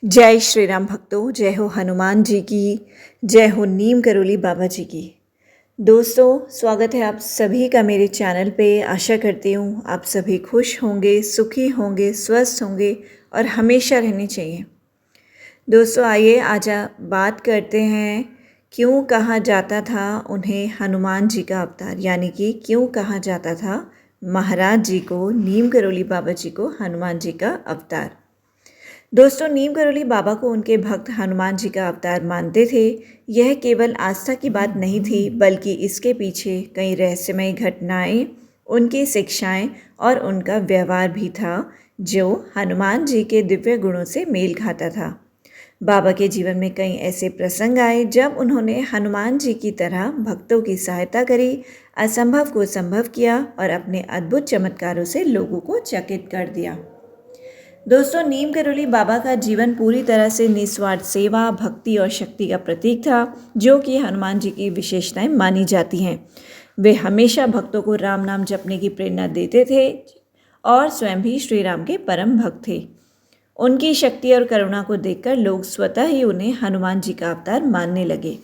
जय श्री राम भक्तों, जय हो हनुमान जी की, जय हो नीम करोली बाबा जी की। दोस्तों, स्वागत है आप सभी का मेरे चैनल पे। आशा करती हूँ आप सभी खुश होंगे, सुखी होंगे, स्वस्थ होंगे और हमेशा रहने चाहिए। दोस्तों, आइए आज बात करते हैं क्यों कहा जाता था उन्हें हनुमान जी का अवतार, यानी कि क्यों कहा जाता था महाराज जी को, नीम करोली बाबा जी को हनुमान जी का अवतार। दोस्तों, नीम करोली बाबा को उनके भक्त हनुमान जी का अवतार मानते थे। यह केवल आस्था की बात नहीं थी, बल्कि इसके पीछे कई रहस्यमय घटनाएं, उनकी शिक्षाएं और उनका व्यवहार भी था, जो हनुमान जी के दिव्य गुणों से मेल खाता था। बाबा के जीवन में कई ऐसे प्रसंग आए जब उन्होंने हनुमान जी की तरह भक्तों की सहायता करी, असंभव को संभव किया और अपने अद्भुत चमत्कारों से लोगों को चकित कर दिया। दोस्तों, नीम करोली बाबा का जीवन पूरी तरह से निस्वार्थ सेवा, भक्ति और शक्ति का प्रतीक था, जो कि हनुमान जी की विशेषताएं मानी जाती हैं। वे हमेशा भक्तों को राम नाम जपने की प्रेरणा देते थे और स्वयं भी श्री राम के परम भक्त थे। उनकी शक्ति और करुणा को देखकर लोग स्वतः ही उन्हें हनुमान जी का अवतार मानने लगे।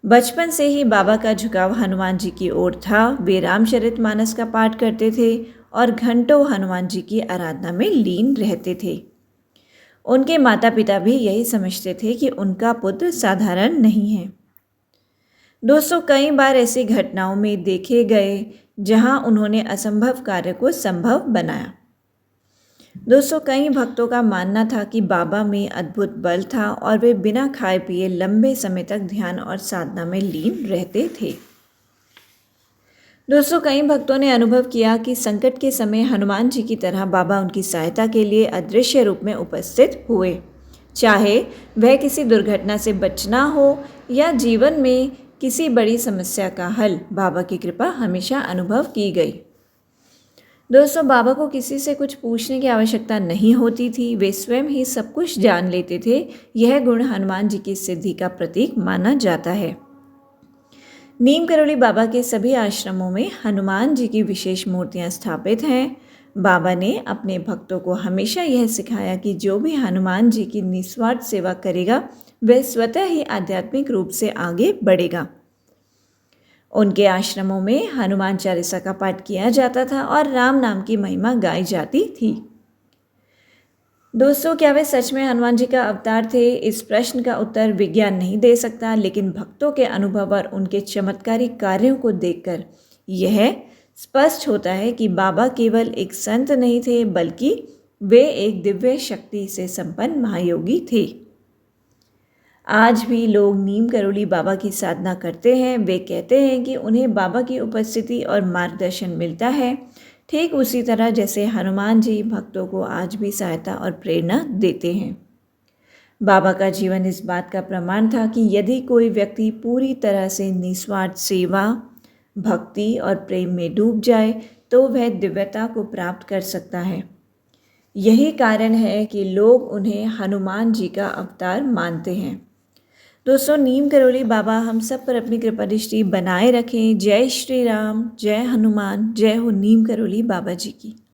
बचपन से ही बाबा का झुकाव हनुमान जी की ओर था। वे रामचरितमानस का पाठ करते थे और घंटों हनुमान जी की आराधना में लीन रहते थे। उनके माता पिता भी यही समझते थे कि उनका पुत्र साधारण नहीं है। दोस्तों, कई बार ऐसी घटनाओं में देखे गए जहां उन्होंने असंभव कार्य को संभव बनाया। दोस्तों, कई भक्तों का मानना था कि बाबा में अद्भुत बल था और वे बिना खाए पिए लंबे समय तक ध्यान और साधना में लीन रहते थे। दोस्तों, कई भक्तों ने अनुभव किया कि संकट के समय हनुमान जी की तरह बाबा उनकी सहायता के लिए अदृश्य रूप में उपस्थित हुए। चाहे वह किसी दुर्घटना से बचना हो या जीवन में किसी बड़ी समस्या का हल, बाबा की कृपा हमेशा अनुभव की गई। दोस्तों, बाबा को किसी से कुछ पूछने की आवश्यकता नहीं होती थी। वे स्वयं ही सब कुछ जान लेते थे। यह गुण हनुमान जी की सिद्धि का प्रतीक माना जाता है। नीम करोली बाबा के सभी आश्रमों में हनुमान जी की विशेष मूर्तियां स्थापित हैं। बाबा ने अपने भक्तों को हमेशा यह सिखाया कि जो भी हनुमान जी की निस्वार्थ सेवा करेगा, वह स्वतः ही आध्यात्मिक रूप से आगे बढ़ेगा। उनके आश्रमों में हनुमान चालीसा का पाठ किया जाता था और राम नाम की महिमा गाई जाती थी। दोस्तों, क्या वे सच में हनुमान जी का अवतार थे? इस प्रश्न का उत्तर विज्ञान नहीं दे सकता, लेकिन भक्तों के अनुभव और उनके चमत्कारी कार्यों को देखकर यह स्पष्ट होता है कि बाबा केवल एक संत नहीं थे, बल्कि वे एक दिव्य शक्ति से संपन्न महायोगी थे। आज भी लोग नीम करोली बाबा की साधना करते हैं। वे कहते हैं कि उन्हें बाबा की उपस्थिति और मार्गदर्शन मिलता है, ठीक उसी तरह जैसे हनुमान जी भक्तों को आज भी सहायता और प्रेरणा देते हैं। बाबा का जीवन इस बात का प्रमाण था कि यदि कोई व्यक्ति पूरी तरह से निस्वार्थ सेवा, भक्ति और प्रेम में डूब जाए तो वह दिव्यता को प्राप्त कर सकता है। यही कारण है कि लोग उन्हें हनुमान जी का अवतार मानते हैं। दोस्तों, नीम करोली बाबा हम सब पर अपनी कृपा दृष्टि बनाए रखें। जय श्री राम, जय हनुमान, जय हो नीम करोली बाबा जी की।